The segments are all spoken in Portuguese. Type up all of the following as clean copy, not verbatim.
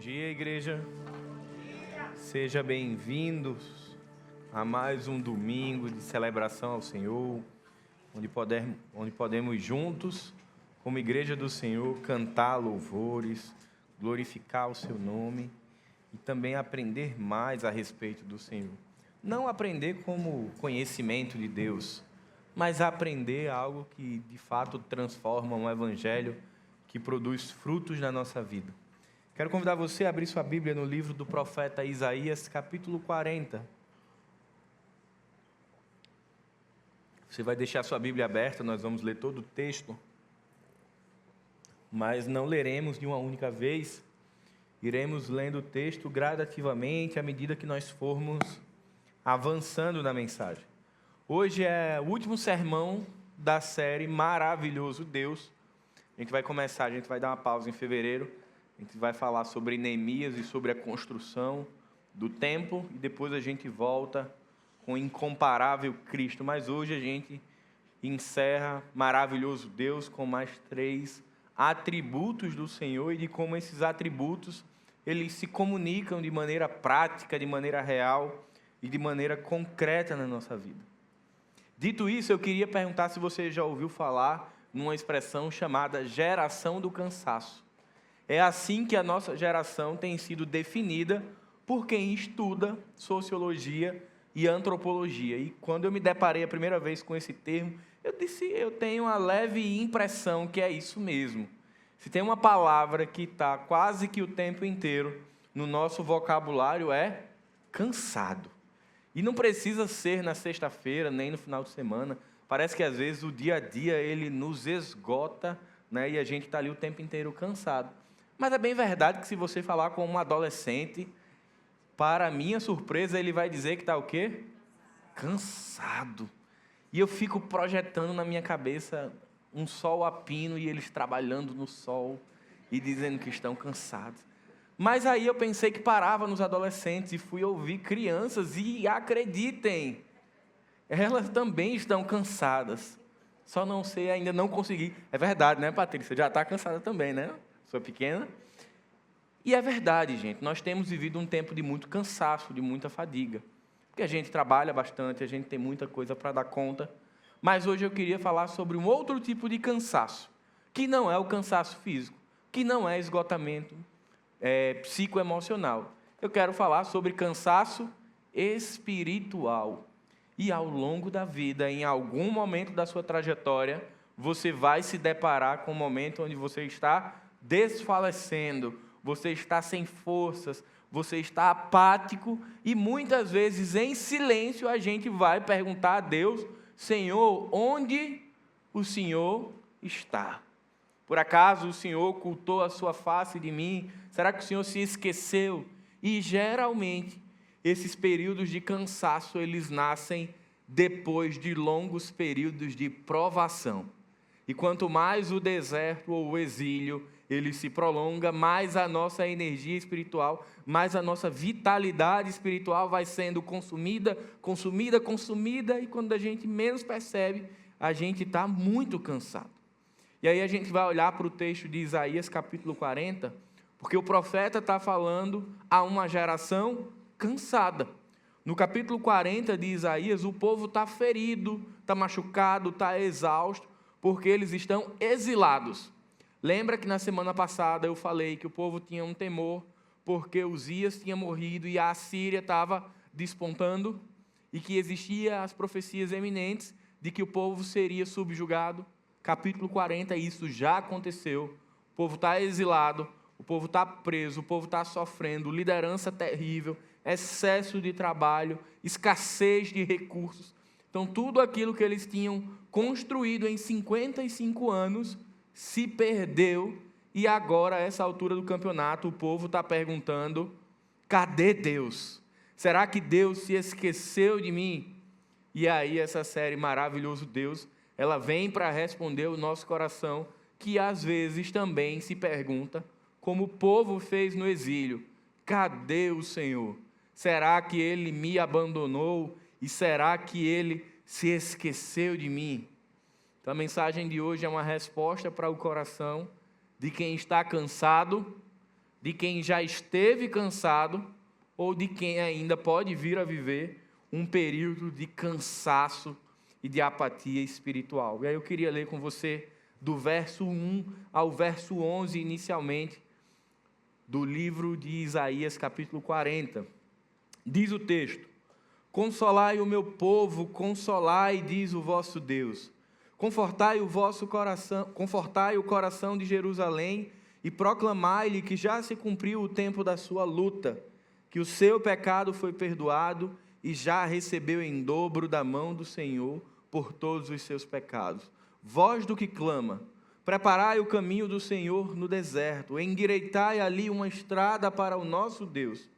dia, igreja. Seja bem-vindos a mais um domingo de celebração ao Senhor, onde podemos juntos, como igreja do Senhor, cantar louvores, glorificar o seu nome e também aprender mais a respeito do Senhor. Não aprender como conhecimento de Deus, mas aprender algo que de fato transforma um evangelho que produz frutos na nossa vida. Quero convidar você a abrir sua Bíblia no livro do profeta Isaías, capítulo 40. Você vai deixar sua Bíblia aberta, nós vamos ler todo o texto, mas não leremos de uma única vez. Iremos lendo o texto gradativamente à medida que nós formos avançando na mensagem. Hoje é o último sermão da série Maravilhoso Deus. A gente vai dar uma pausa em fevereiro. A gente vai falar sobre Neemias e sobre a construção do templo, e depois a gente volta com o incomparável Cristo. Mas hoje a gente encerra Maravilhoso Deus com mais 3 atributos do Senhor e de como esses atributos eles se comunicam de maneira prática, de maneira real e de maneira concreta na nossa vida. Dito isso, eu queria perguntar se você já ouviu falar numa expressão chamada geração do cansaço. É assim que a nossa geração tem sido definida por quem estuda sociologia e antropologia. E quando eu me deparei a primeira vez com esse termo, eu tenho uma leve impressão que é isso mesmo. Se tem uma palavra que está quase que o tempo inteiro no nosso vocabulário é cansado. E não precisa ser na sexta-feira, nem no final de semana. Parece que às vezes o dia a dia ele nos esgota, né? E a gente está ali o tempo inteiro cansado. Mas é bem verdade que se você falar com um adolescente, para minha surpresa, ele vai dizer que está o quê? Cansado. E eu fico projetando na minha cabeça um sol a pino e eles trabalhando no sol e dizendo que estão cansados. Mas aí eu pensei que parava nos adolescentes e fui ouvir crianças e acreditem, elas também estão cansadas. Só não sei, ainda não consegui. É verdade, né, Patrícia? Já está cansada também, né? Sua pequena. E é verdade, gente. Nós temos vivido um tempo de muito cansaço, de muita fadiga. Porque a gente trabalha bastante, a gente tem muita coisa para dar conta. Mas hoje eu queria falar sobre um outro tipo de cansaço, que não é o cansaço físico, que não é esgotamento psicoemocional. Eu quero falar sobre cansaço espiritual. E ao longo da vida, em algum momento da sua trajetória, você vai se deparar com um momento onde você está desfalecendo, você está sem forças, você está apático e muitas vezes em silêncio a gente vai perguntar a Deus: Senhor, onde o Senhor está? Por acaso o Senhor ocultou a sua face de mim? Será que o Senhor se esqueceu? E geralmente esses períodos de cansaço eles nascem depois de longos períodos de provação. E quanto mais o deserto ou o exílio ele se prolonga, mais a nossa energia espiritual, mais a nossa vitalidade espiritual vai sendo consumida, e quando a gente menos percebe, a gente está muito cansado. E aí a gente vai olhar para o texto de Isaías capítulo 40, porque o profeta está falando a uma geração cansada. No capítulo 40 de Isaías, o povo está ferido, está machucado, está exausto, porque eles estão exilados. Lembra que na semana passada eu falei que o povo tinha um temor, porque Uzias tinha morrido e a Assíria estava despontando, e que existiam as profecias eminentes de que o povo seria subjugado. Capítulo 40, isso já aconteceu. O povo está exilado, o povo está preso, o povo está sofrendo, liderança terrível, excesso de trabalho, escassez de recursos. Então, tudo aquilo que eles tinham construído em 55 anos se perdeu, e agora, a essa altura do campeonato, o povo está perguntando: cadê Deus? Será que Deus se esqueceu de mim? E aí essa série Maravilhoso Deus, ela vem para responder o nosso coração, que às vezes também se pergunta, como o povo fez no exílio: cadê o Senhor? Será que Ele me abandonou? E será que Ele se esqueceu de mim? Então a mensagem de hoje é uma resposta para o coração de quem está cansado, de quem já esteve cansado ou de quem ainda pode vir a viver um período de cansaço e de apatia espiritual. E aí eu queria ler com você do verso 1 ao verso 11, inicialmente, do livro de Isaías, capítulo 40. Diz o texto: consolai o meu povo, consolai, diz o vosso Deus. Confortai o vosso coração, confortai o coração de Jerusalém e proclamai-lhe que já se cumpriu o tempo da sua luta, que o seu pecado foi perdoado e já recebeu em dobro da mão do Senhor por todos os seus pecados. Voz do que clama: preparai o caminho do Senhor no deserto, endireitai ali uma estrada para o nosso Deus.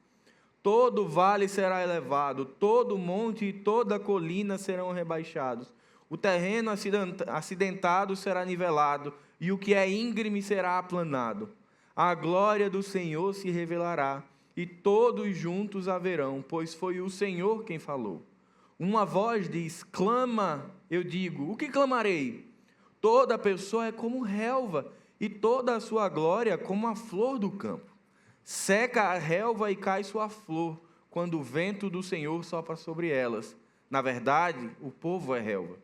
Todo vale será elevado, todo monte e toda colina serão rebaixados. O terreno acidentado será nivelado, e o que é íngreme será aplanado. A glória do Senhor se revelará, e todos juntos a verão, pois foi o Senhor quem falou. Uma voz diz: clama. Eu digo: o que clamarei? Toda pessoa é como relva, e toda a sua glória como a flor do campo. Seca a relva e cai sua flor, quando o vento do Senhor sopra sobre elas. Na verdade, o povo é relva.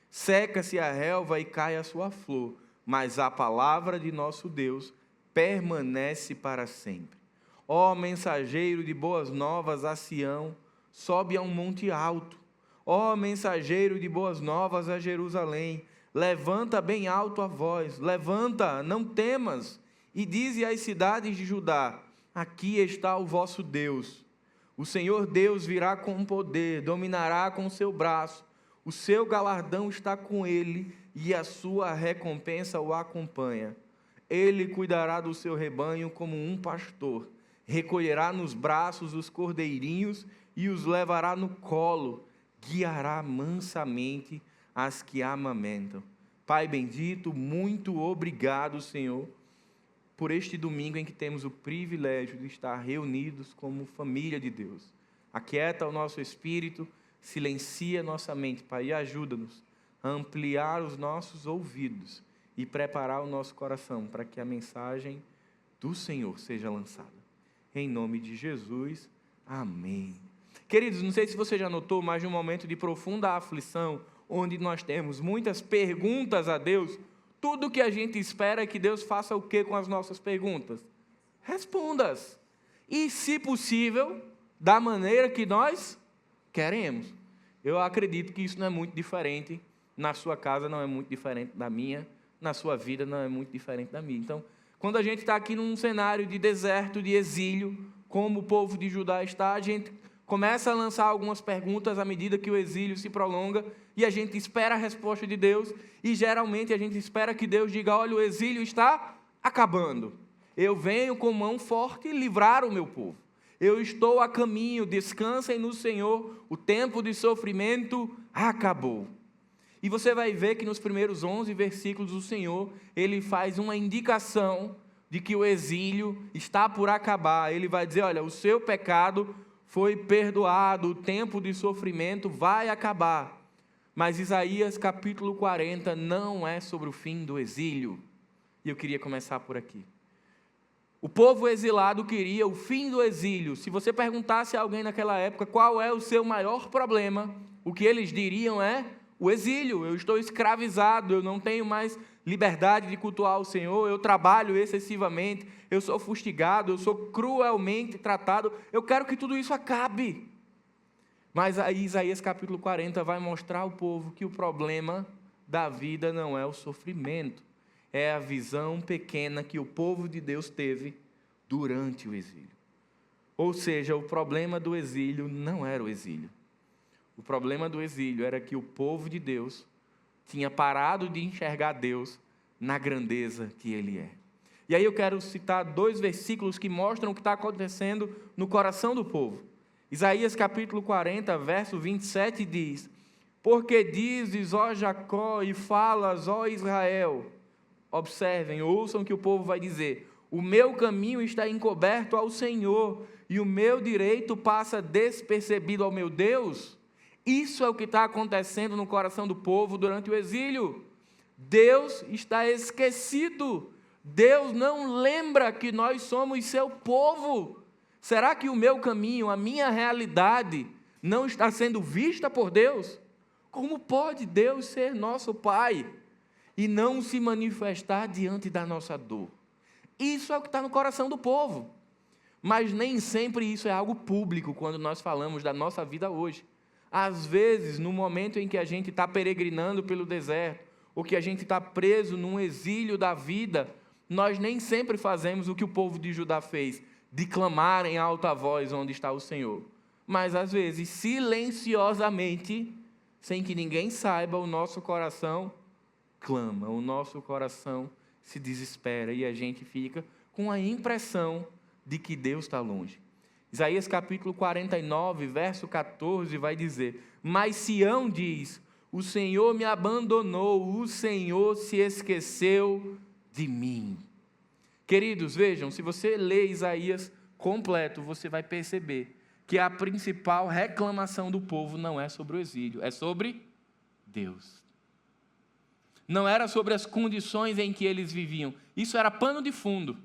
Seca-se a relva e cai a sua flor, mas a palavra de nosso Deus permanece para sempre. Ó mensageiro de boas novas a Sião, sobe a um monte alto. Ó mensageiro de boas novas a Jerusalém, levanta bem alto a voz, levanta, não temas, e dize às cidades de Judá: aqui está o vosso Deus. O Senhor Deus virá com poder, dominará com o seu braço, o seu galardão está com ele, e a sua recompensa o acompanha. Ele cuidará do seu rebanho como um pastor, recolherá nos braços os cordeirinhos e os levará no colo, guiará mansamente as que amamentam. Pai bendito, muito obrigado, Senhor, por este domingo em que temos o privilégio de estar reunidos como família de Deus. Aquieta o nosso espírito, silencia nossa mente, Pai, e ajuda-nos a ampliar os nossos ouvidos e preparar o nosso coração para que a mensagem do Senhor seja lançada. Em nome de Jesus, amém. Queridos, não sei se você já notou, mas num momento de profunda aflição, onde nós temos muitas perguntas a Deus, tudo que a gente espera é que Deus faça o que com as nossas perguntas? Responda-as. E, se possível, da maneira que nós queremos. Eu acredito que isso não é muito diferente, na sua casa não é muito diferente da minha, na sua vida não é muito diferente da minha. Então, quando a gente está aqui num cenário de deserto, de exílio, como o povo de Judá está, a gente começa a lançar algumas perguntas à medida que o exílio se prolonga, e a gente espera a resposta de Deus, e geralmente a gente espera que Deus diga: olha, o exílio está acabando, eu venho com mão forte livrar o meu povo, eu estou a caminho, descansem no Senhor, o tempo de sofrimento acabou. E você vai ver que nos primeiros 11 versículos o Senhor, Ele faz uma indicação de que o exílio está por acabar. Ele vai dizer: olha, o seu pecado foi perdoado, o tempo de sofrimento vai acabar. Mas Isaías capítulo 40 não é sobre o fim do exílio. E eu queria começar por aqui. O povo exilado queria o fim do exílio. Se você perguntasse a alguém naquela época qual é o seu maior problema, o que eles diriam é o exílio. Eu estou escravizado, eu não tenho mais liberdade de cultuar o Senhor, eu trabalho excessivamente, eu sou fustigado, eu sou cruelmente tratado, eu quero que tudo isso acabe. Mas aí Isaías capítulo 40 vai mostrar ao povo que o problema da vida não é o sofrimento, é a visão pequena que o povo de Deus teve durante o exílio. Ou seja, o problema do exílio não era o exílio. O problema do exílio era que o povo de Deus tinha parado de enxergar Deus na grandeza que Ele é. E aí eu quero citar 2 versículos que mostram o que está acontecendo no coração do povo. Isaías capítulo 40, verso 27 diz: porque dizes, ó Jacó, e falas, ó Israel. Observem, ouçam o que o povo vai dizer: o meu caminho está encoberto ao Senhor, e o meu direito passa despercebido ao meu Deus. Isso é o que está acontecendo no coração do povo durante o exílio. Deus está esquecido. Deus não lembra que nós somos seu povo. Será que o meu caminho, a minha realidade, não está sendo vista por Deus? Como pode Deus ser nosso Pai e não se manifestar diante da nossa dor? Isso é o que está no coração do povo. Mas nem sempre isso é algo público quando nós falamos da nossa vida hoje. Às vezes, no momento em que a gente está peregrinando pelo deserto, ou que a gente está preso num exílio da vida, nós nem sempre fazemos o que o povo de Judá fez, de clamar em alta voz onde está o Senhor. Mas às vezes, silenciosamente, sem que ninguém saiba, o nosso coração clama, o nosso coração se desespera e a gente fica com a impressão de que Deus está longe. Isaías capítulo 49, verso 14 vai dizer: mas Sião diz, o Senhor me abandonou, o Senhor se esqueceu de mim. Queridos, vejam, se você ler Isaías completo, você vai perceber que a principal reclamação do povo não é sobre o exílio, é sobre Deus. Não era sobre as condições em que eles viviam, isso era pano de fundo.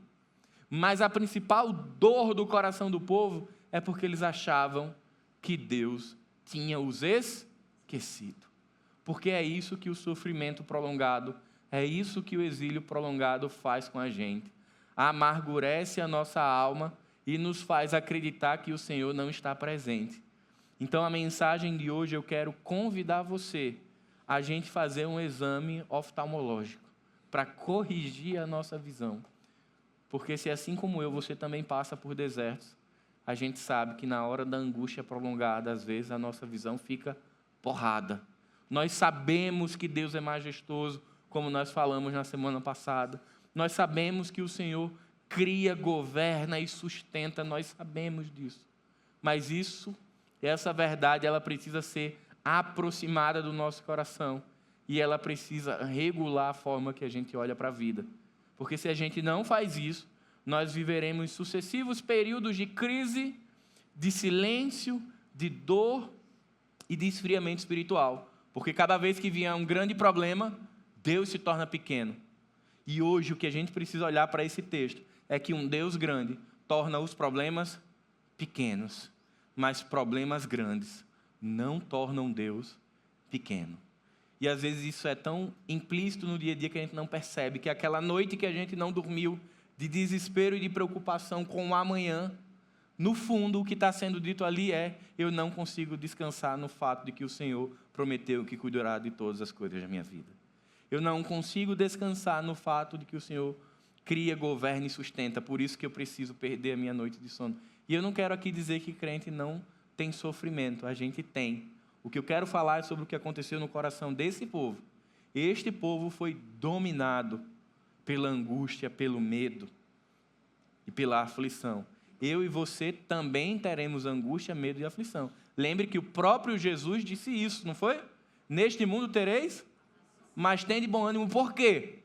Mas a principal dor do coração do povo é porque eles achavam que Deus tinha os esquecido. Porque é isso que o sofrimento prolongado, é isso que o exílio prolongado faz com a gente. Amargurece a nossa alma e nos faz acreditar que o Senhor não está presente. Então a mensagem de hoje eu quero convidar você a gente fazer um exame oftalmológico para corrigir a nossa visão. Porque se assim como eu, você também passa por desertos, a gente sabe que na hora da angústia prolongada, às vezes a nossa visão fica porrada. Nós sabemos que Deus é majestoso, como nós falamos na semana passada. Nós sabemos que o Senhor cria, governa e sustenta, nós sabemos disso. Mas essa verdade, ela precisa ser aproximada do nosso coração e ela precisa regular a forma que a gente olha para a vida. Porque se a gente não faz isso, nós viveremos sucessivos períodos de crise, de silêncio, de dor e de esfriamento espiritual. Porque cada vez que vier um grande problema, Deus se torna pequeno. E hoje o que a gente precisa olhar para esse texto é que um Deus grande torna os problemas pequenos, mas problemas grandes não tornam Deus pequeno. E às vezes isso é tão implícito no dia a dia que a gente não percebe que aquela noite que a gente não dormiu, de desespero e de preocupação com o amanhã, no fundo o que está sendo dito ali é: eu não consigo descansar no fato de que o Senhor prometeu que cuidará de todas as coisas da minha vida. Eu não consigo descansar no fato de que o Senhor cria, governa e sustenta, por isso que eu preciso perder a minha noite de sono. E eu não quero aqui dizer que crente não tem sofrimento, a gente tem. O que eu quero falar é sobre o que aconteceu no coração desse povo. Este povo foi dominado pela angústia, pelo medo e pela aflição. Eu e você também teremos angústia, medo e aflição. Lembre que o próprio Jesus disse isso, não foi? Neste mundo tereis, mas tende bom ânimo. Por quê?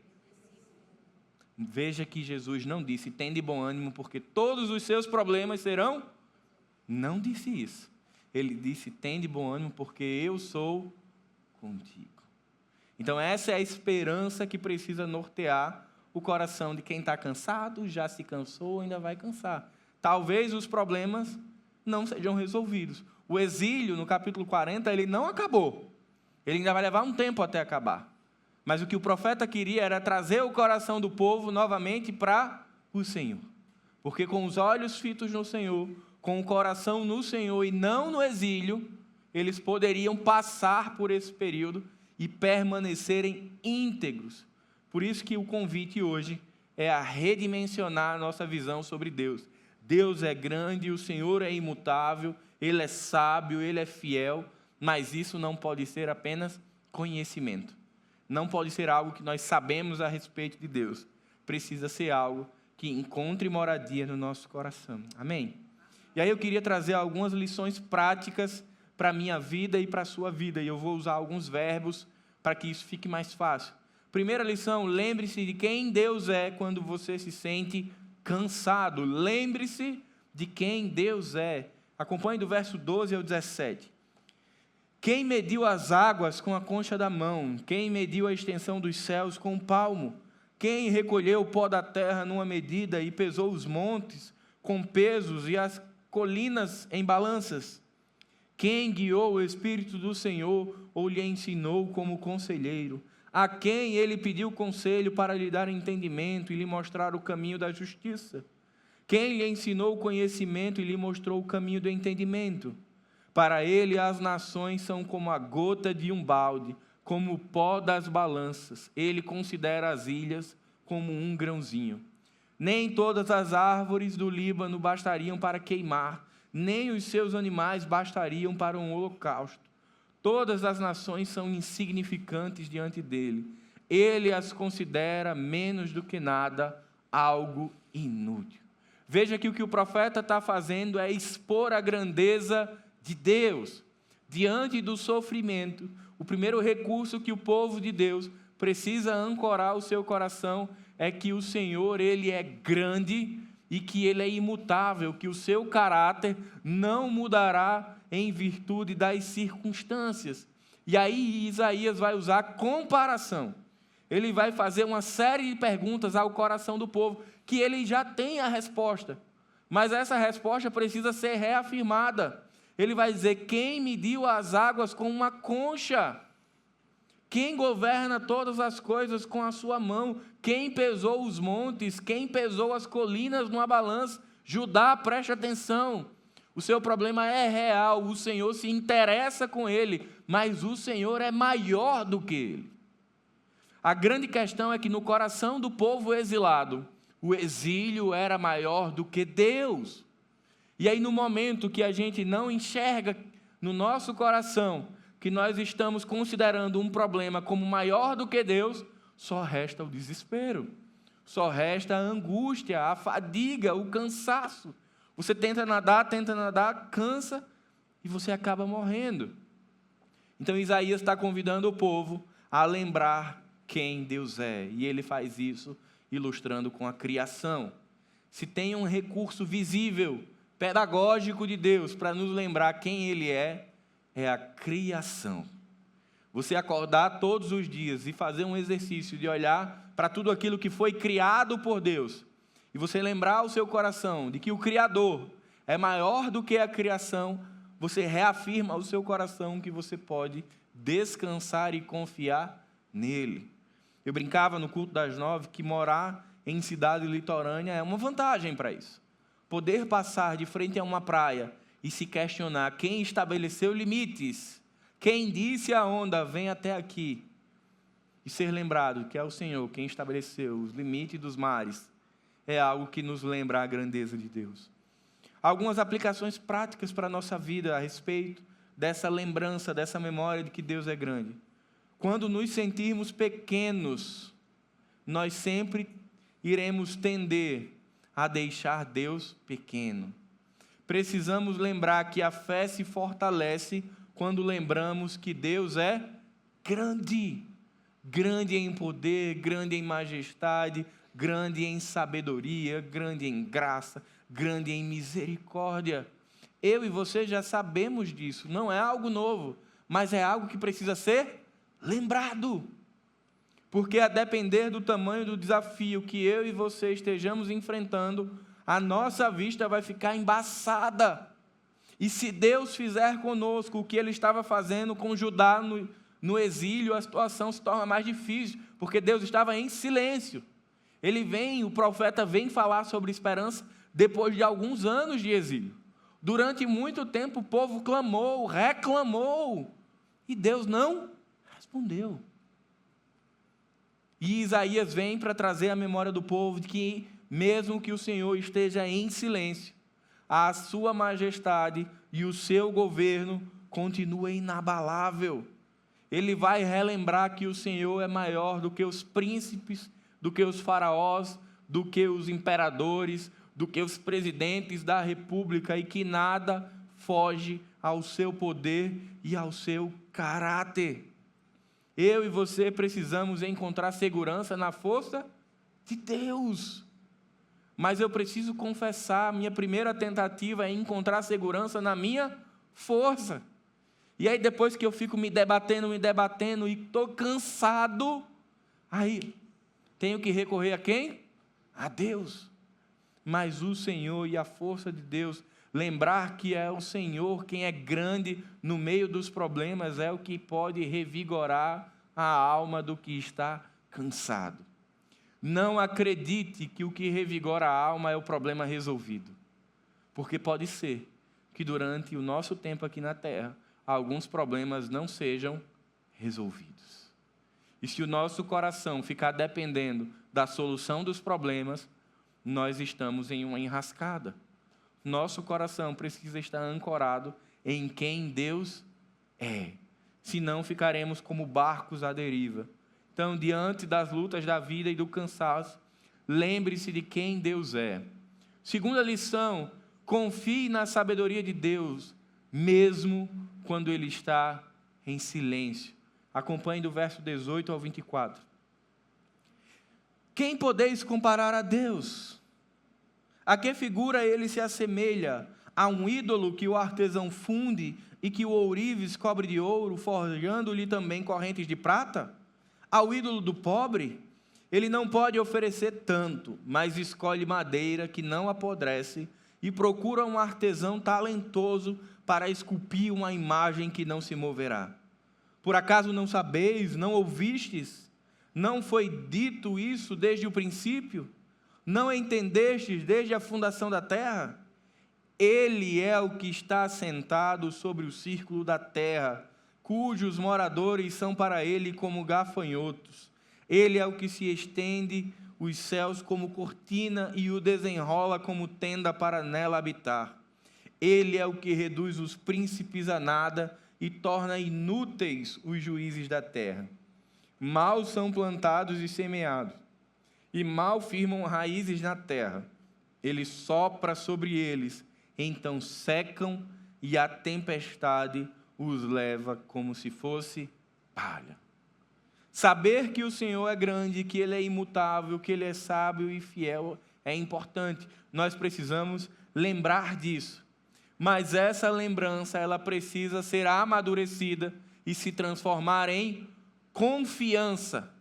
Veja que Jesus não disse tende bom ânimo porque todos os seus problemas serão. Não disse isso. Ele disse, tende bom ânimo, porque eu sou contigo. Então, essa é a esperança que precisa nortear o coração de quem está cansado, já se cansou, ainda vai cansar. Talvez os problemas não sejam resolvidos. O exílio, no capítulo 40, ele não acabou. Ele ainda vai levar um tempo até acabar. Mas o que o profeta queria era trazer o coração do povo novamente para o Senhor. Porque com os olhos fitos no Senhor, com o coração no Senhor e não no exílio, eles poderiam passar por esse período e permanecerem íntegros. Por isso que o convite hoje é a redimensionar a nossa visão sobre Deus. Deus é grande, o Senhor é imutável, Ele é sábio, Ele é fiel, mas isso não pode ser apenas conhecimento. Não pode ser algo que nós sabemos a respeito de Deus. Precisa ser algo que encontre moradia no nosso coração. Amém? E aí eu queria trazer algumas lições práticas para a minha vida e para a sua vida. E eu vou usar alguns verbos para que isso fique mais fácil. Primeira lição, lembre-se de quem Deus é quando você se sente cansado. Lembre-se de quem Deus é. Acompanhe do verso 12 ao 17. Quem mediu as águas com a concha da mão? Quem mediu a extensão dos céus com o palmo? Quem recolheu o pó da terra numa medida e pesou os montes com pesos e as colinas em balanças? Quem guiou o Espírito do Senhor ou lhe ensinou como conselheiro? A quem ele pediu conselho para lhe dar entendimento e lhe mostrar o caminho da justiça? Quem lhe ensinou o conhecimento e lhe mostrou o caminho do entendimento? Para ele as nações são como a gota de um balde, como o pó das balanças. Ele considera as ilhas como um grãozinho. Nem todas as árvores do Líbano bastariam para queimar, nem os seus animais bastariam para um holocausto. Todas as nações são insignificantes diante dele. Ele as considera menos do que nada, algo inútil. Veja que o que o profeta está fazendo é expor a grandeza de Deus. Diante do sofrimento, o primeiro recurso que o povo de Deus precisa ancorar o seu coração é que o Senhor, Ele é grande e que Ele é imutável, que o seu caráter não mudará em virtude das circunstâncias. E aí Isaías vai usar comparação. Ele vai fazer uma série de perguntas ao coração do povo, que ele já tem a resposta, mas essa resposta precisa ser reafirmada. Ele vai dizer: quem mediu as águas com uma concha? Quem governa todas as coisas com a sua mão? Quem pesou os montes? Quem pesou as colinas numa balança? Judá, preste atenção. O seu problema é real, o Senhor se interessa com ele, mas o Senhor é maior do que ele. A grande questão é que no coração do povo exilado, o exílio era maior do que Deus. E aí, no momento que a gente não enxerga no nosso coração que nós estamos considerando um problema como maior do que Deus, só resta o desespero, só resta a angústia, a fadiga, o cansaço. Você tenta nadar, cansa e você acaba morrendo. Então Isaías está convidando o povo a lembrar quem Deus é, e ele faz isso ilustrando com a criação. Se tem um recurso visível, pedagógico de Deus para nos lembrar quem Ele é a criação. Você acordar todos os dias e fazer um exercício de olhar para tudo aquilo que foi criado por Deus, e você lembrar o seu coração de que o Criador é maior do que a criação, você reafirma ao seu coração que você pode descansar e confiar nele. Eu brincava no culto das 9 que morar em cidade litorânea é uma vantagem para isso. Poder passar de frente a uma praia e se questionar quem estabeleceu limites, quem disse a onda vem até aqui, e ser lembrado que é o Senhor quem estabeleceu os limites dos mares, é algo que nos lembra a grandeza de Deus. Algumas aplicações práticas para a nossa vida a respeito dessa lembrança, dessa memória de que Deus é grande. Quando nos sentirmos pequenos, nós sempre iremos tender a deixar Deus pequeno. Precisamos lembrar que a fé se fortalece quando lembramos que Deus é grande. Grande em poder, grande em majestade, grande em sabedoria, grande em graça, grande em misericórdia. Eu e você já sabemos disso, não é algo novo, mas é algo que precisa ser lembrado. Porque a depender do tamanho do desafio que eu e você estejamos enfrentando, a nossa vista vai ficar embaçada. E se Deus fizer conosco o que Ele estava fazendo com Judá no exílio, a situação se torna mais difícil, porque Deus estava em silêncio. O profeta vem falar sobre esperança depois de alguns anos de exílio. Durante muito tempo o povo clamou, reclamou, e Deus não respondeu. E Isaías vem para trazer a memória do povo de que, mesmo que o Senhor esteja em silêncio, a sua majestade e o seu governo continuam inabalável. Ele vai relembrar que o Senhor é maior do que os príncipes, do que os faraós, do que os imperadores, do que os presidentes da república, e que nada foge ao seu poder e ao seu caráter. Eu e você precisamos encontrar segurança na força de Deus. Mas eu preciso confessar, minha primeira tentativa é encontrar segurança na minha força. E aí depois que eu fico me debatendo e estou cansado, aí Tenho que recorrer a quem? A Deus. Mas o Senhor e a força de Deus, lembrar que é o Senhor quem é grande no meio dos problemas, é o que pode revigorar a alma do que está cansado. Não acredite que o que revigora a alma é o problema resolvido, porque pode ser que durante o nosso tempo aqui na terra, alguns problemas não sejam resolvidos. E se o nosso coração ficar dependendo da solução dos problemas, nós estamos em uma enrascada. Nosso coração precisa estar ancorado em quem Deus é. Senão ficaremos como barcos à deriva. Então, diante das lutas da vida e do cansaço, lembre-se de quem Deus é. Segunda lição, confie na sabedoria de Deus, mesmo quando Ele está em silêncio. Acompanhe do verso 18 ao 24. Quem podeis comparar a Deus? A que figura Ele se assemelha? A um ídolo que o artesão funde e que o ourives cobre de ouro, forjando-lhe também correntes de prata? Ao ídolo do pobre? Ele não pode oferecer tanto, mas escolhe madeira que não apodrece e procura um artesão talentoso para esculpir uma imagem que não se moverá. Por acaso não sabeis, não ouvistes? Não foi dito isso desde o princípio? Não entendestes desde a fundação da terra? Ele é o que está assentado sobre o círculo da terra, cujos moradores são para ele como gafanhotos. Ele é o que se estende os céus como cortina e o desenrola como tenda para nela habitar. Ele é o que reduz os príncipes a nada e torna inúteis os juízes da terra. Mal são plantados e semeados, e mal firmam raízes na terra. Ele sopra sobre eles, então secam, e a tempestade os leva como se fosse palha. Saber que o Senhor é grande, que Ele é imutável, que Ele é sábio e fiel é importante. Nós precisamos lembrar disso. Mas essa lembrança, ela precisa ser amadurecida e se transformar em confiança.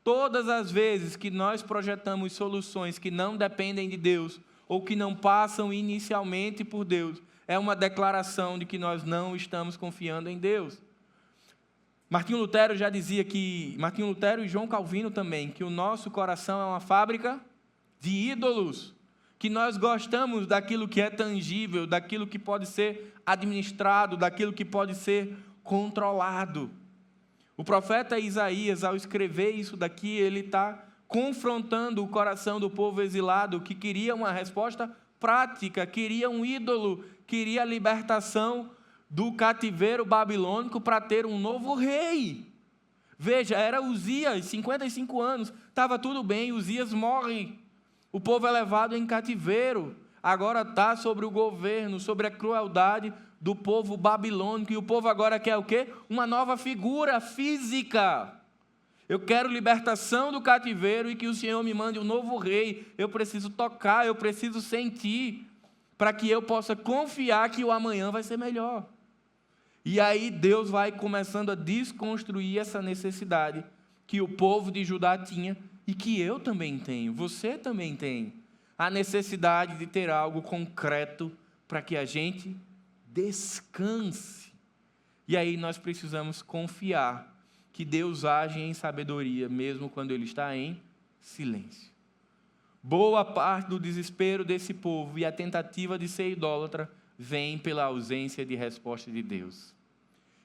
Todas as vezes que nós projetamos soluções que não dependem de Deus, ou que não passam inicialmente por Deus, é uma declaração de que nós não estamos confiando em Deus. Martinho Lutero já dizia que, Martinho Lutero e João Calvino também, que o nosso coração é uma fábrica de ídolos, que nós gostamos daquilo que é tangível, daquilo que pode ser administrado, daquilo que pode ser controlado. O profeta Isaías, ao escrever isso daqui, ele está confrontando o coração do povo exilado, que queria uma resposta prática, queria um ídolo, queria a libertação do cativeiro babilônico para ter um novo rei. Veja, era Uzias, 55 anos, estava tudo bem, Uzias morre, o povo é levado em cativeiro, agora está sobre o governo, sobre a crueldade do povo babilônico, e o povo agora quer o quê? Uma nova figura física. Eu quero libertação do cativeiro e que o Senhor me mande um novo rei. Eu preciso tocar, eu preciso sentir, para que eu possa confiar que o amanhã vai ser melhor. E aí Deus vai começando a desconstruir essa necessidade que o povo de Judá tinha e que eu também tenho, você também tem. A necessidade de ter algo concreto para que a gente descanse. E aí nós precisamos confiar que Deus age em sabedoria, mesmo quando Ele está em silêncio. Boa parte do desespero desse povo e a tentativa de ser idólatra vem pela ausência de resposta de Deus.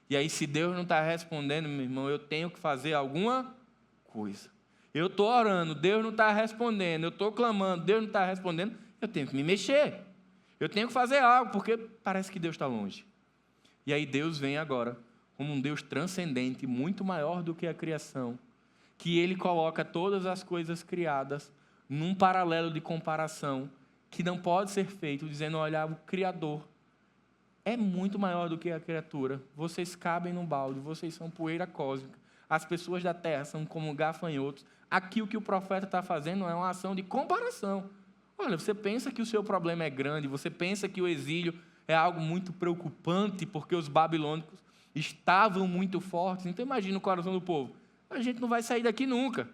E aí, se Deus não está respondendo, meu irmão, eu tenho que fazer alguma coisa. Eu estou orando, Deus não está respondendo, eu estou clamando, Deus não está respondendo, eu tenho que me mexer. Eu tenho que fazer algo, porque parece que Deus está longe. E aí Deus vem agora, como um Deus transcendente, muito maior do que a criação, que Ele coloca todas as coisas criadas num paralelo de comparação que não pode ser feito, dizendo, olha, o Criador é muito maior do que a criatura. Vocês cabem no balde, vocês são poeira cósmica. As pessoas da terra são como gafanhotos. Aqui o que o profeta está fazendo é uma ação de comparação. Olha, você pensa que o seu problema é grande, você pensa que o exílio é algo muito preocupante, porque os babilônicos estavam muito fortes. Então imagina o coração do povo. A gente não vai sair daqui nunca.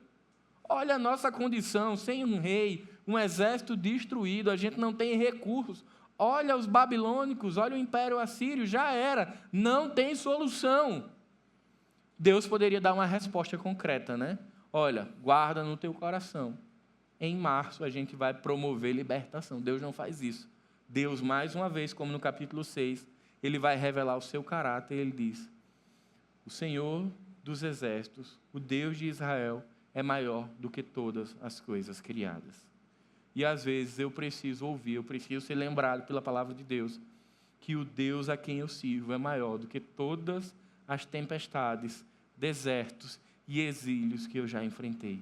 Olha a nossa condição, sem um rei, um exército destruído, a gente não tem recursos. Olha os babilônicos, olha o Império Assírio, já era, não tem solução. Deus poderia dar uma resposta concreta, né? Olha, guarda no teu coração. Em março a gente vai promover libertação. Deus não faz isso. Deus, mais uma vez, como no capítulo 6, ele vai revelar o seu caráter. Ele diz: o Senhor dos exércitos, o Deus de Israel, é maior do que todas as coisas criadas. E às vezes eu preciso ouvir, eu preciso ser lembrado pela palavra de Deus, que o Deus a quem eu sirvo é maior do que todas as tempestades, desertos e exílios que eu já enfrentei.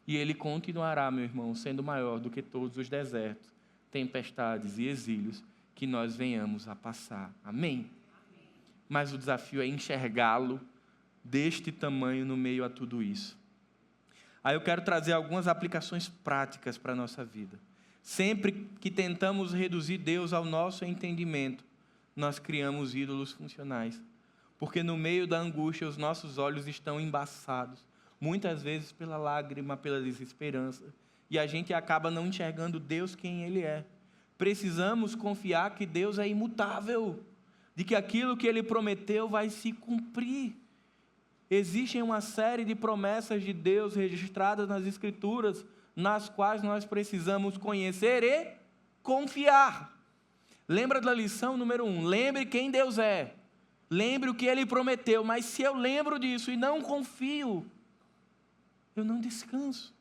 E Ele continuará, meu irmão, sendo maior do que todos os desertos, tempestades e exílios que nós venhamos a passar. Amém? Mas o desafio é enxergá-lo deste tamanho no meio a tudo isso. Aí eu quero trazer algumas aplicações práticas para a nossa vida. Sempre que tentamos reduzir Deus ao nosso entendimento, nós criamos ídolos funcionais. Porque no meio da angústia os nossos olhos estão embaçados, muitas vezes pela lágrima, pela desesperança, e a gente acaba não enxergando Deus quem Ele é. Precisamos confiar que Deus é imutável, de que aquilo que Ele prometeu vai se cumprir. Existem uma série de promessas de Deus registradas nas Escrituras, nas quais nós precisamos conhecer e confiar. Lembra da lição número 1, lembre quem Deus é. Lembre o que Ele prometeu, mas se eu lembro disso e não confio, eu não descanso.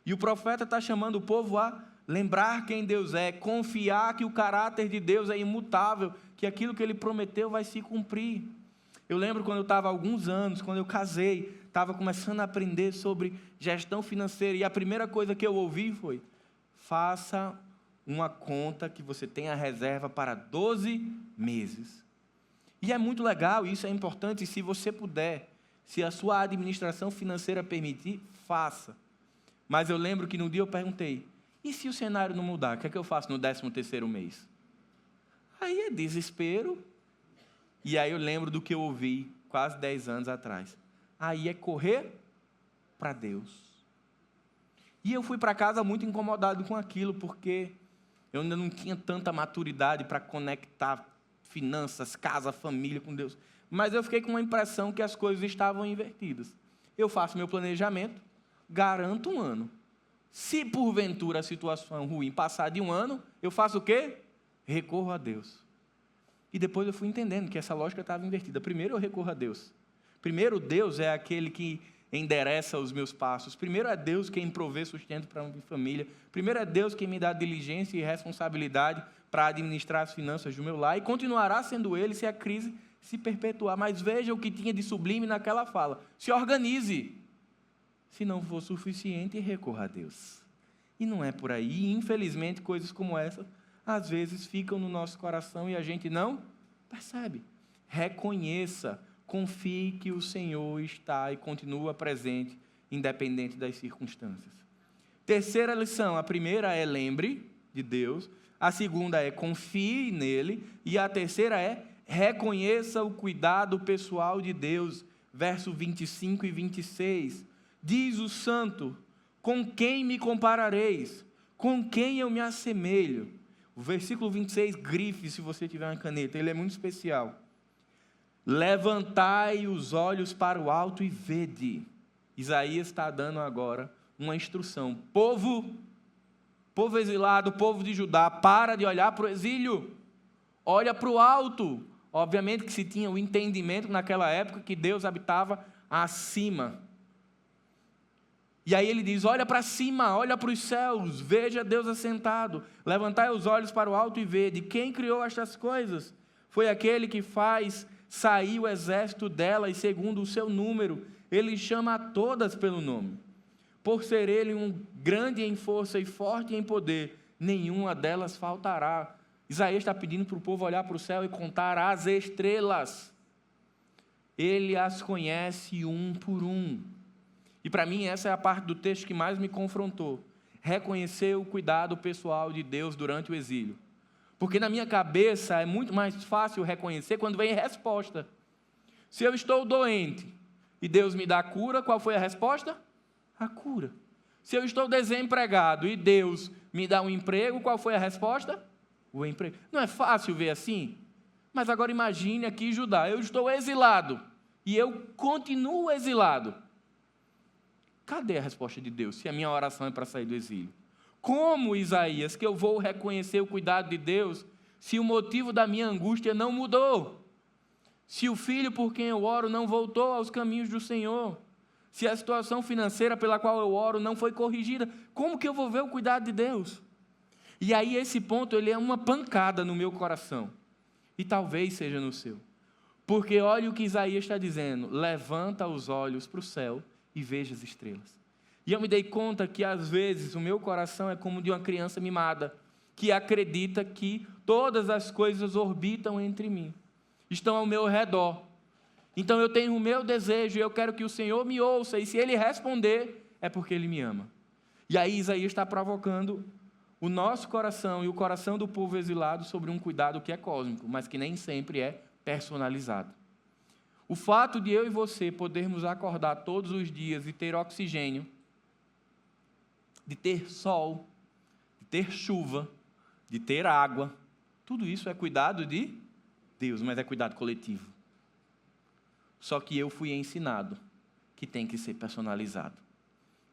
E o profeta está chamando o povo a lembrar quem Deus é, confiar que o caráter de Deus é imutável, que aquilo que Ele prometeu vai se cumprir. Eu lembro quando eu estava há alguns anos, quando eu casei, estava começando a aprender sobre gestão financeira, e a primeira coisa que eu ouvi foi: faça uma conta que você tenha reserva para 12 meses. E é muito legal, isso é importante, e se você puder, se a sua administração financeira permitir, faça. Mas eu lembro que no dia eu perguntei: e se o cenário não mudar, o que é que eu faço no 13º mês? Aí é desespero. E aí eu lembro do que eu ouvi quase 10 anos atrás. Aí é correr para Deus. E eu fui para casa muito incomodado com aquilo, porque eu ainda não tinha tanta maturidade para conectar finanças, casa, família com Deus. Mas eu fiquei com uma impressão que as coisas estavam invertidas. Eu faço meu planejamento, garanto um ano. Se porventura a situação ruim passar de um ano, eu faço o quê? Recorro a Deus. E depois eu fui entendendo que essa lógica estava invertida. Primeiro eu recorro a Deus. Primeiro Deus é aquele que endereça os meus passos. Primeiro é Deus quem provê sustento para a minha família. Primeiro é Deus quem me dá diligência e responsabilidade para administrar as finanças do meu lar. E continuará sendo Ele se a crise se perpetuar. Mas veja o que tinha de sublime naquela fala: se organize. Se não for suficiente, recorra a Deus. E não é por aí. E, infelizmente, coisas como essa às vezes ficam no nosso coração e a gente não percebe. Reconheça, confie que o Senhor está e continua presente, independente das circunstâncias. Terceira lição: a primeira é lembre de Deus, a segunda é confie nele, e a terceira é reconheça o cuidado pessoal de Deus. Verso 25 e 26, diz o santo: com quem me comparareis? Com quem eu me assemelho? O versículo 26, grife se você tiver uma caneta, ele é muito especial. Levantai os olhos para o alto e vede. Isaías está dando agora uma instrução. Povo exilado, povo de Judá, para de olhar para o exílio. Olha para o alto. Obviamente que se tinha o entendimento naquela época que Deus habitava acima. E aí ele diz: olha para cima, olha para os céus, veja Deus assentado. Levantai os olhos para o alto e vede. Quem criou estas coisas? Foi aquele que faz sair o exército delas segundo o seu número. Ele chama a todas pelo nome. Por ser ele um grande em força e forte em poder, nenhuma delas faltará. Isaías está pedindo para o povo olhar para o céu e contar as estrelas. Ele as conhece um por um. E para mim essa é a parte do texto que mais me confrontou. Reconhecer o cuidado pessoal de Deus durante o exílio. Porque na minha cabeça é muito mais fácil reconhecer quando vem a resposta. Se eu estou doente e Deus me dá a cura, qual foi a resposta? A cura. Se eu estou desempregado e Deus me dá um emprego, qual foi a resposta? O emprego. Não é fácil ver assim? Mas agora imagine aqui Judá, eu estou exilado e eu continuo exilado. Cadê a resposta de Deus, se a minha oração é para sair do exílio? Como, Isaías, que eu vou reconhecer o cuidado de Deus se o motivo da minha angústia não mudou? Se o filho por quem eu oro não voltou aos caminhos do Senhor? Se a situação financeira pela qual eu oro não foi corrigida? Como que eu vou ver o cuidado de Deus? E aí esse ponto ele é uma pancada no meu coração. E talvez seja no seu. Porque olha o que Isaías está dizendo. Levanta os olhos para o céu e veja as estrelas. E eu me dei conta que às vezes o meu coração é como de uma criança mimada, que acredita que todas as coisas orbitam entre mim, estão ao meu redor. Então eu tenho o meu desejo e eu quero que o Senhor me ouça, e se Ele responder, é porque Ele me ama. E aí Isaías está provocando o nosso coração e o coração do povo exilado sobre um cuidado que é cósmico, mas que nem sempre é personalizado. O fato de eu e você podermos acordar todos os dias e ter oxigênio, de ter sol, de ter chuva, de ter água, tudo isso é cuidado de Deus, mas é cuidado coletivo. Só que eu fui ensinado que tem que ser personalizado.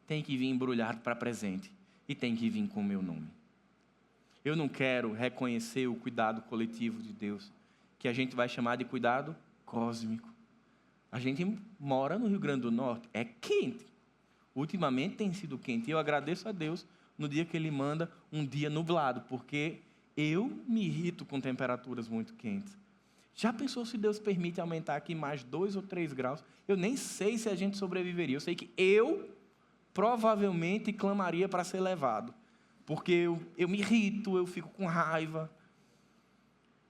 Tem que vir embrulhado para presente e tem que vir com o meu nome. Eu não quero reconhecer o cuidado coletivo de Deus, que a gente vai chamar de cuidado cósmico. A gente mora no Rio Grande do Norte, é quente. Ultimamente tem sido quente. E eu agradeço a Deus no dia que Ele manda um dia nublado, porque eu me irrito com temperaturas muito quentes. Já pensou se Deus permite aumentar aqui mais 2 ou 3 graus? Eu nem sei se a gente sobreviveria. Eu sei que eu provavelmente clamaria para ser levado, porque eu me irrito, eu fico com raiva.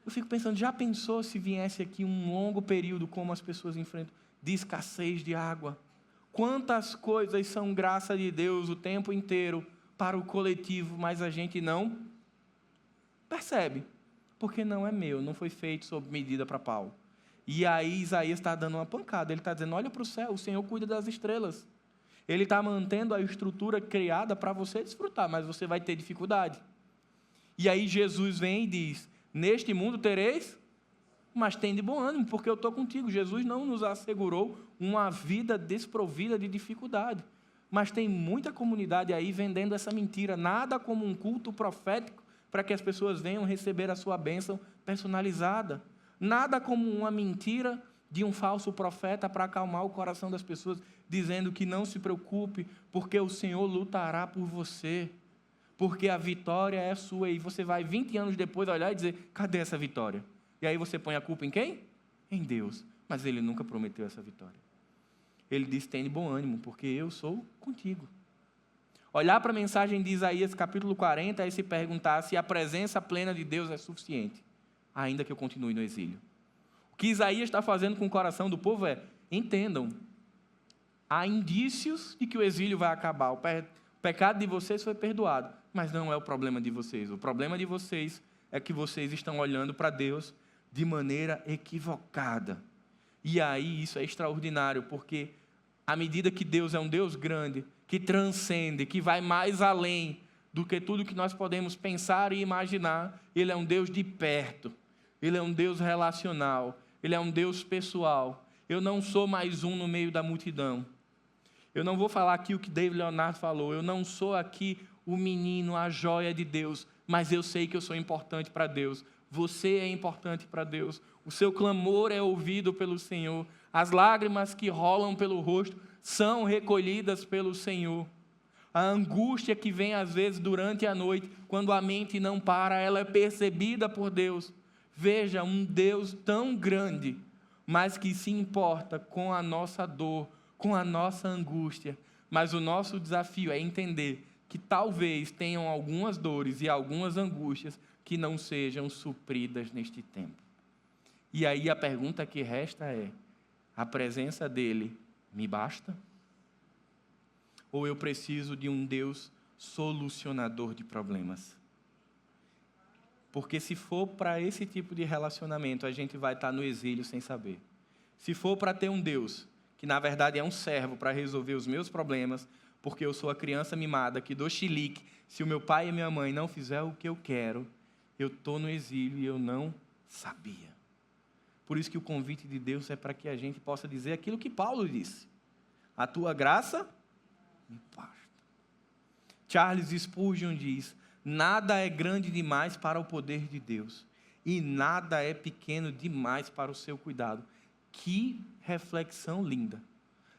Eu fico pensando, já pensou se viesse aqui um longo período como as pessoas enfrentam, de escassez de água? Quantas coisas são graça de Deus o tempo inteiro para o coletivo, mas a gente não percebe, porque não é meu, não foi feito sob medida para Paulo. E aí Isaías está dando uma pancada, ele está dizendo, olha para o céu, o Senhor cuida das estrelas. Ele está mantendo a estrutura criada para você desfrutar, mas você vai ter dificuldade. E aí Jesus vem e diz, neste mundo tereis, mas tem de bom ânimo, porque eu estou contigo. Jesus não nos assegurou uma vida desprovida de dificuldade. Mas tem muita comunidade aí vendendo essa mentira. Nada como um culto profético para que as pessoas venham receber a sua bênção personalizada. Nada como uma mentira de um falso profeta para acalmar o coração das pessoas, dizendo que não se preocupe, porque o Senhor lutará por você. Porque a vitória é sua. E você vai 20 anos depois olhar e dizer, cadê essa vitória? E aí você põe a culpa em quem? Em Deus. Mas Ele nunca prometeu essa vitória. Ele disse, tem de bom ânimo, porque eu sou contigo. Olhar para a mensagem de Isaías capítulo 40 e se perguntar se a presença plena de Deus é suficiente, ainda que eu continue no exílio. O que Isaías está fazendo com o coração do povo é, entendam, há indícios de que o exílio vai acabar. O pecado de vocês foi perdoado, mas não é o problema de vocês. O problema de vocês é que vocês estão olhando para Deus de maneira equivocada. E aí isso é extraordinário, porque à medida que Deus é um Deus grande, que transcende, que vai mais além do que tudo que nós podemos pensar e imaginar, Ele é um Deus de perto, Ele é um Deus relacional, Ele é um Deus pessoal. Eu não sou mais um no meio da multidão. Eu não vou falar aqui o que David Leonardo falou, eu não sou aqui o menino, a joia de Deus, mas eu sei que eu sou importante para Deus. Você é importante para Deus. O seu clamor é ouvido pelo Senhor. As lágrimas que rolam pelo rosto são recolhidas pelo Senhor. A angústia que vem às vezes durante a noite, quando a mente não para, ela é percebida por Deus. Veja, um Deus tão grande, mas que se importa com a nossa dor, com a nossa angústia. Mas o nosso desafio é entender que talvez tenham algumas dores e algumas angústias que não sejam supridas neste tempo. E aí a pergunta que resta é, a presença dele me basta? Ou eu preciso de um Deus solucionador de problemas? Porque se for para esse tipo de relacionamento, a gente vai estar no exílio sem saber. Se for para ter um Deus, que na verdade é um servo para resolver os meus problemas, porque eu sou a criança mimada que dou chilique. Se o meu pai e a minha mãe não fizer o que eu quero, eu estou no exílio e eu não sabia. Por isso que o convite de Deus é para que a gente possa dizer aquilo que Paulo disse: a tua graça me basta. Charles Spurgeon diz: nada é grande demais para o poder de Deus, e nada é pequeno demais para o seu cuidado. Que reflexão linda!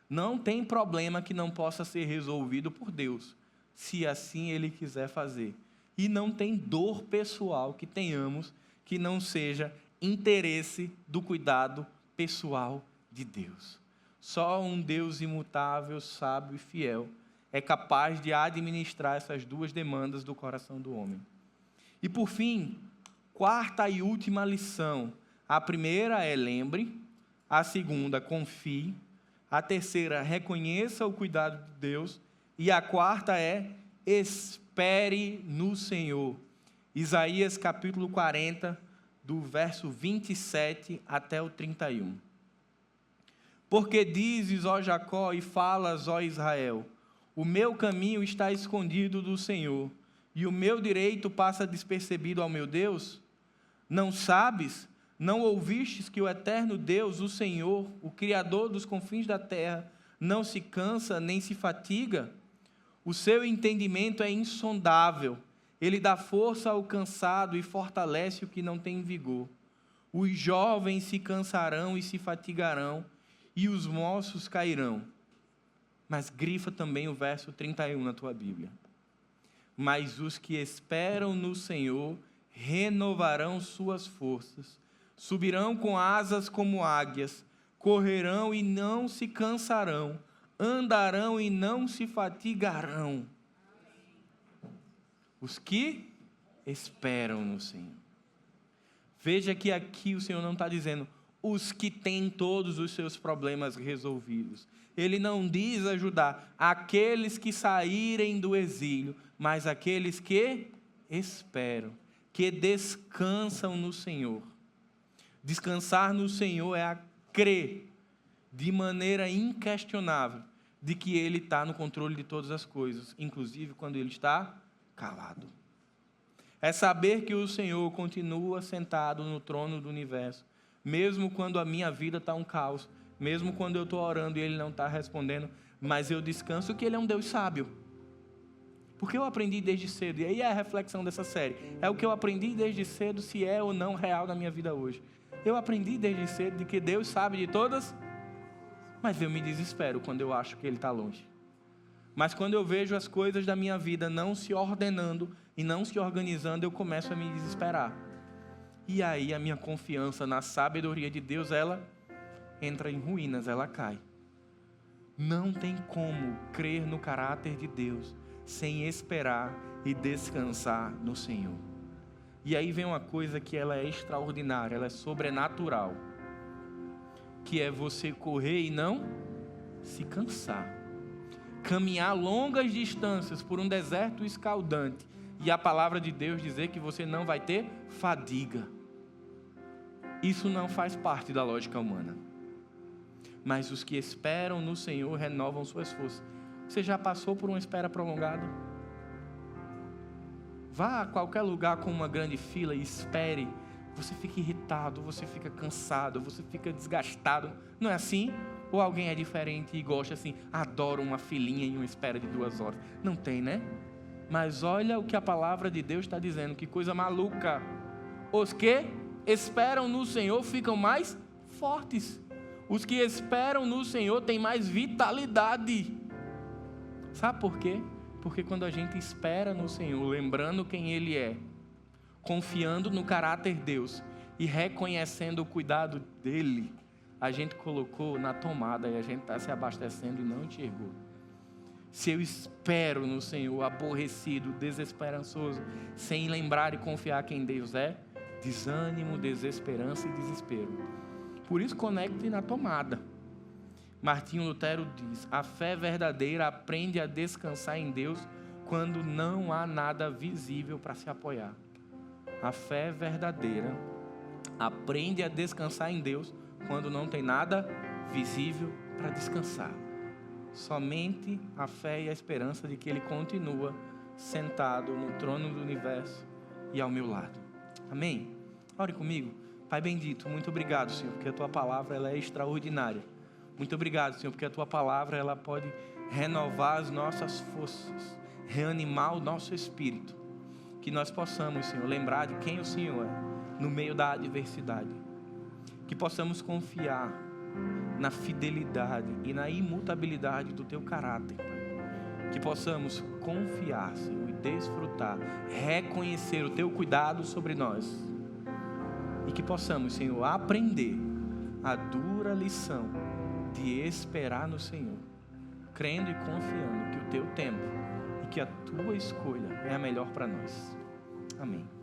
Não tem problema que não possa ser resolvido por Deus, se assim Ele quiser fazer. E não tem dor pessoal que tenhamos que não seja interesse do cuidado pessoal de Deus. Só um Deus imutável, sábio e fiel é capaz de administrar essas duas demandas do coração do homem. E por fim, quarta e última lição. A primeira é lembre, a segunda, confie, a terceira, reconheça o cuidado de Deus, e a quarta é espere no Senhor. Isaías capítulo 40, do verso 27 até o 31. Porque dizes, ó Jacó, e falas, ó Israel, o meu caminho está escondido do Senhor, e o meu direito passa despercebido ao meu Deus? Não sabes, não ouvistes que o eterno Deus, o Senhor, o Criador dos confins da terra, não se cansa nem se fatiga? O seu entendimento é insondável, ele dá força ao cansado e fortalece o que não tem vigor. Os jovens se cansarão e se fatigarão, e os moços cairão. Mas grifa também o verso 31 na tua Bíblia. Mas os que esperam no Senhor renovarão suas forças, subirão com asas como águias, correrão e não se cansarão, andarão e não se fatigarão. Os que esperam no Senhor. Veja que aqui o Senhor não está dizendo os que têm todos os seus problemas resolvidos. Ele não diz ajudar aqueles que saírem do exílio, mas aqueles que esperam, que descansam no Senhor. Descansar no Senhor é crer de maneira inquestionável de que Ele está no controle de todas as coisas, inclusive quando Ele está calado. É saber que o Senhor continua sentado no trono do universo, mesmo quando a minha vida está um caos, mesmo quando eu estou orando e Ele não está respondendo, mas eu descanso que Ele é um Deus sábio. Porque eu aprendi desde cedo, e aí é a reflexão dessa série, é o que eu aprendi desde cedo, se é ou não real na minha vida hoje. Eu aprendi desde cedo de que Deus sabe de todas, mas eu me desespero quando eu acho que Ele está longe. Mas quando eu vejo as coisas da minha vida não se ordenando e não se organizando, eu começo a me desesperar. E aí a minha confiança na sabedoria de Deus, ela entra em ruínas, ela cai. Não tem como crer no caráter de Deus sem esperar e descansar no Senhor. E aí vem uma coisa que ela é extraordinária, ela é sobrenatural, que é você correr e não se cansar. Caminhar longas distâncias por um deserto escaldante e a palavra de Deus dizer que você não vai ter fadiga. Isso não faz parte da lógica humana. Mas os que esperam no Senhor renovam suas forças. Você já passou por uma espera prolongada? Vá a qualquer lugar com uma grande fila e espere. Você fica irritado, você fica cansado, você fica desgastado. Não é assim? Ou alguém é diferente e gosta assim, adora uma filinha em uma espera de 2 horas? Não tem, né? Mas olha o que a palavra de Deus está dizendo, que coisa maluca. Os que esperam no Senhor ficam mais fortes. Os que esperam no Senhor têm mais vitalidade. Sabe por quê? Porque quando a gente espera no Senhor, lembrando quem Ele é, confiando no caráter de Deus e reconhecendo o cuidado dEle, a gente colocou na tomada e a gente está se abastecendo e não enxergou. Se eu espero no Senhor, aborrecido, desesperançoso, sem lembrar e confiar quem Deus é, desânimo, desesperança e desespero. Por isso, conecte na tomada. Martinho Lutero diz: a fé verdadeira aprende a descansar em Deus quando não há nada visível para se apoiar. A fé verdadeira aprende a descansar em Deus quando não tem nada visível para descansar. somente a fé e a esperança de que Ele continua sentado no trono do universo e ao meu lado. Amém? Ore comigo. Pai bendito, muito obrigado, Senhor, porque a Tua palavra ela é extraordinária. Muito obrigado, Senhor, porque a Tua palavra ela pode renovar as nossas forças, reanimar o nosso espírito. Que nós possamos, Senhor, lembrar de quem o Senhor é no meio da adversidade. Que possamos confiar na fidelidade e na imutabilidade do Teu caráter, Pai. Que possamos confiar, Senhor, e desfrutar, reconhecer o Teu cuidado sobre nós. E que possamos, Senhor, aprender a dura lição de esperar no Senhor, crendo e confiando que o Teu tempo e que a Tua escolha é a melhor para nós. Amém.